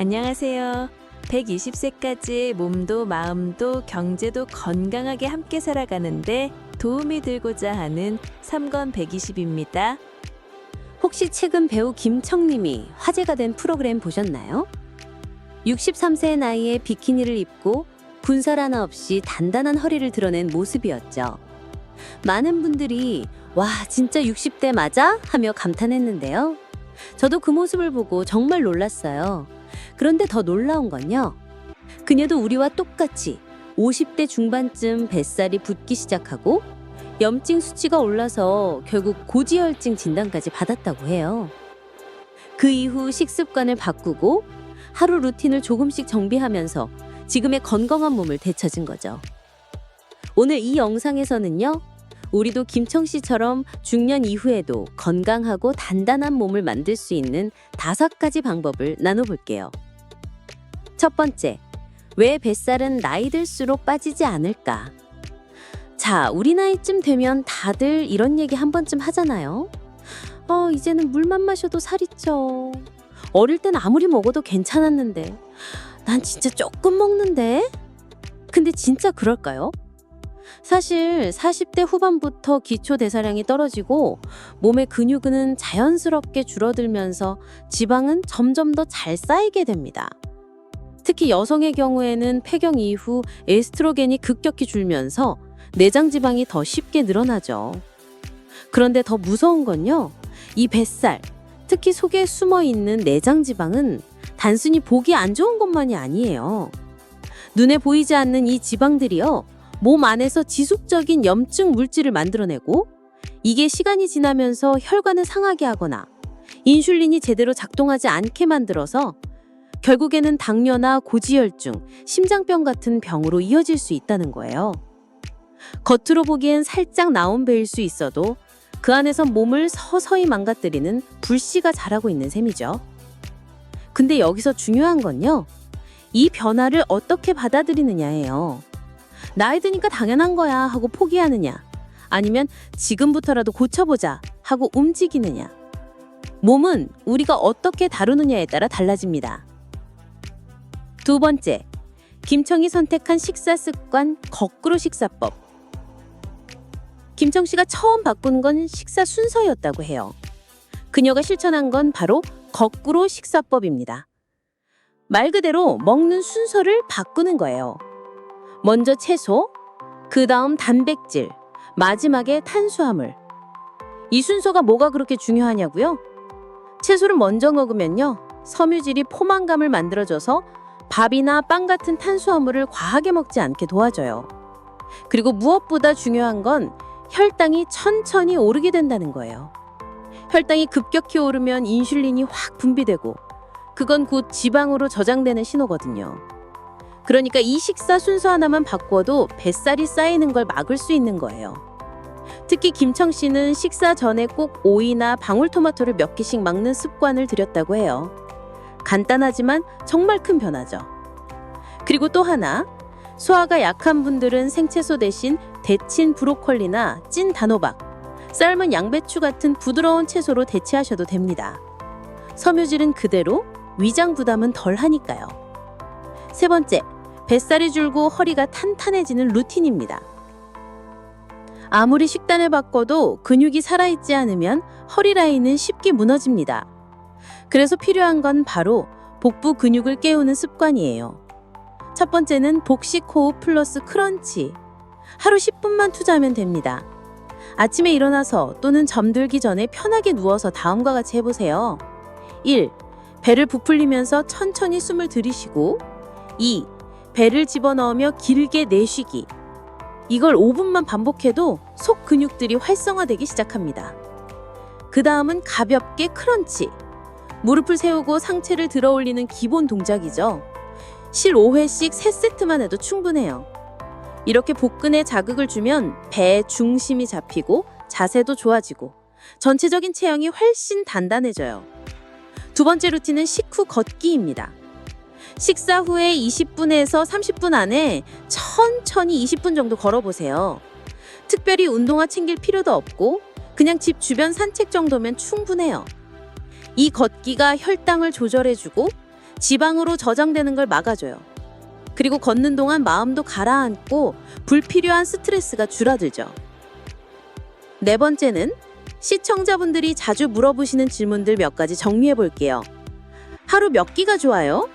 안녕하세요. 120세까지 몸도 마음도 경제도 건강하게 함께 살아가는데 도움이 되고자 하는 3건 120입니다. 혹시 최근 배우 김청님이 화제가 된 프로그램 보셨나요? 63세의 나이에 비키니를 입고 군살 하나 없이 단단한 허리를 드러낸 모습이었죠. 많은 분들이 와, 진짜 60대 맞아? 하며 감탄했는데요. 저도 그 모습을 보고 정말 놀랐어요. 그런데 더 놀라운 건요. 그녀도 우리와 똑같이 50대 중반쯤 뱃살이 붓기 시작하고 염증 수치가 올라서 결국 고지혈증 진단까지 받았다고 해요. 그 이후 식습관을 바꾸고 하루 루틴을 조금씩 정비하면서 지금의 건강한 몸을 되찾은 거죠. 오늘 이 영상에서는요. 우리도 김청 씨처럼 중년 이후에도 건강하고 단단한 몸을 만들 수 있는 5가지 방법을 나눠볼게요. 첫 번째, 왜 뱃살은 나이 들수록 빠지지 않을까? 자, 우리 나이쯤 되면 다들 이런 얘기 한 번쯤 하잖아요. 이제는 물만 마셔도 살이 쪄. 어릴 땐 아무리 먹어도 괜찮았는데 난 진짜 조금 먹는데? 근데 진짜 그럴까요? 사실 40대 후반부터 기초 대사량이 떨어지고 몸의 근육은 자연스럽게 줄어들면서 지방은 점점 더 잘 쌓이게 됩니다. 특히 여성의 경우에는 폐경 이후 에스트로겐이 급격히 줄면서 내장 지방이 더 쉽게 늘어나죠. 그런데 더 무서운 건요. 이 뱃살, 특히 속에 숨어 있는 내장 지방은 단순히 보기 안 좋은 것만이 아니에요. 눈에 보이지 않는 이 지방들이요. 몸 안에서 지속적인 염증 물질을 만들어내고 이게 시간이 지나면서 혈관을 상하게 하거나 인슐린이 제대로 작동하지 않게 만들어서 결국에는 당뇨나 고지혈증, 심장병 같은 병으로 이어질 수 있다는 거예요. 겉으로 보기엔 살짝 나온 배일 수 있어도 그 안에서 몸을 서서히 망가뜨리는 불씨가 자라고 있는 셈이죠. 근데 여기서 중요한 건요. 이 변화를 어떻게 받아들이느냐예요. 나이 드니까 당연한 거야 하고 포기하느냐, 아니면 지금부터라도 고쳐보자 하고 움직이느냐. 몸은 우리가 어떻게 다루느냐에 따라 달라집니다. 두 번째, 김청이 선택한 식사 습관 거꾸로 식사법. 김청 씨가 처음 바꾼 건 식사 순서였다고 해요. 그녀가 실천한 건 바로 거꾸로 식사법입니다. 말 그대로 먹는 순서를 바꾸는 거예요. 먼저 채소, 그 다음 단백질, 마지막에 탄수화물. 이 순서가 뭐가 그렇게 중요하냐고요? 채소를 먼저 먹으면요. 섬유질이 포만감을 만들어줘서 밥이나 빵 같은 탄수화물을 과하게 먹지 않게 도와줘요. 그리고 무엇보다 중요한 건 혈당이 천천히 오르게 된다는 거예요. 혈당이 급격히 오르면 인슐린이 확 분비되고 그건 곧 지방으로 저장되는 신호거든요. 그러니까 이 식사 순서 하나만 바꿔도 뱃살이 쌓이는 걸 막을 수 있는 거예요. 특히 김청 씨는 식사 전에 꼭 오이나 방울토마토를 몇 개씩 먹는 습관을 들였다고 해요. 간단하지만 정말 큰 변화죠. 그리고 또 하나, 소화가 약한 분들은 생채소 대신 데친 브로콜리나 찐 단호박, 삶은 양배추 같은 부드러운 채소로 대체하셔도 됩니다. 섬유질은 그대로, 위장 부담은 덜 하니까요. 세 번째, 뱃살이 줄고 허리가 탄탄해지는 루틴입니다. 아무리 식단을 바꿔도 근육이 살아있지 않으면 허리 라인은 쉽게 무너집니다. 그래서 필요한 건 바로 복부 근육을 깨우는 습관이에요. 첫 번째는 복식 호흡 플러스 크런치. 하루 10분만 투자하면 됩니다. 아침에 일어나서 또는 잠들기 전에 편하게 누워서 다음과 같이 해보세요. 1. 배를 부풀리면서 천천히 숨을 들이쉬고 2. 배를 집어넣으며 길게 내쉬기. 이걸 5분만 반복해도 속 근육들이 활성화되기 시작합니다. 그 다음은 가볍게 크런치. 무릎을 세우고 상체를 들어 올리는 기본 동작이죠. 실 5회씩 3세트만 해도 충분해요. 이렇게 복근에 자극을 주면 배의 중심이 잡히고 자세도 좋아지고 전체적인 체형이 훨씬 단단해져요. 두 번째 루틴은 식후 걷기입니다. 식사 후에 20분에서 30분 안에 천천히 20분 정도 걸어보세요. 특별히 운동화 챙길 필요도 없고 그냥 집 주변 산책 정도면 충분해요. 이 걷기가 혈당을 조절해주고 지방으로 저장되는 걸 막아줘요. 그리고 걷는 동안 마음도 가라앉고 불필요한 스트레스가 줄어들죠. 네 번째는 시청자분들이 자주 물어보시는 질문들 몇 가지 정리해 볼게요. 하루 몇 끼가 좋아요?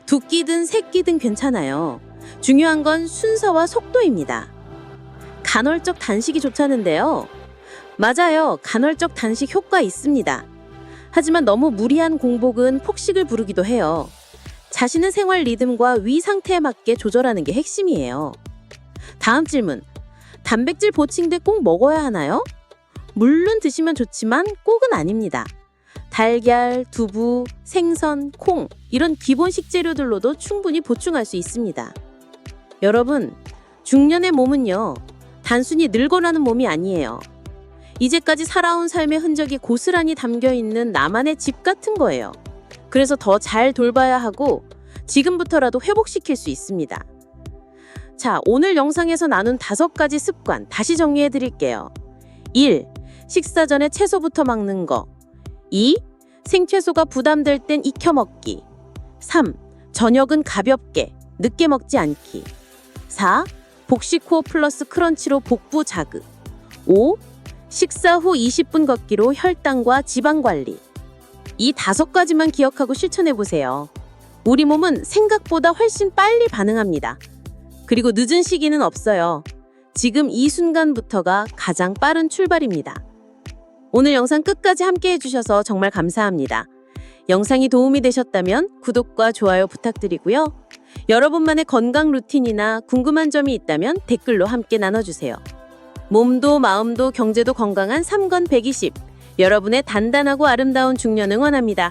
2끼든 3끼든 괜찮아요. 중요한 건 순서와 속도입니다. 간헐적 단식이 좋다는데요. 맞아요. 간헐적 단식 효과 있습니다. 하지만 너무 무리한 공복은 폭식을 부르기도 해요. 자신의 생활 리듬과 위 상태에 맞게 조절하는 게 핵심이에요. 다음 질문. 단백질 보충제 꼭 먹어야 하나요? 물론 드시면 좋지만 꼭은 아닙니다. 달걀, 두부, 생선, 콩 이런 기본 식재료들로도 충분히 보충할 수 있습니다. 여러분, 중년의 몸은요, 단순히 늙어나는 몸이 아니에요. 이제까지 살아온 삶의 흔적이 고스란히 담겨있는 나만의 집 같은 거예요. 그래서 더 잘 돌봐야 하고 지금부터라도 회복시킬 수 있습니다. 자, 오늘 영상에서 나눈 5가지 습관 다시 정리해 드릴게요. 1. 식사 전에 채소부터 먹는 거. 2. 생채소가 부담될 땐 익혀 먹기. 3. 저녁은 가볍게, 늦게 먹지 않기. 4. 복식 후 플러스 크런치로 복부 자극. 5. 식사 후 20분 걷기로 혈당과 지방 관리. 이 5가지만 기억하고 실천해 보세요. 우리 몸은 생각보다 훨씬 빨리 반응합니다. 그리고 늦은 시기는 없어요. 지금 이 순간부터가 가장 빠른 출발입니다. 오늘 영상 끝까지 함께 해주셔서 정말 감사합니다. 영상이 도움이 되셨다면 구독과 좋아요 부탁드리고요. 여러분만의 건강 루틴이나 궁금한 점이 있다면 댓글로 함께 나눠주세요. 몸도 마음도 경제도 건강한 3건 120. 여러분의 단단하고 아름다운 중년 응원합니다.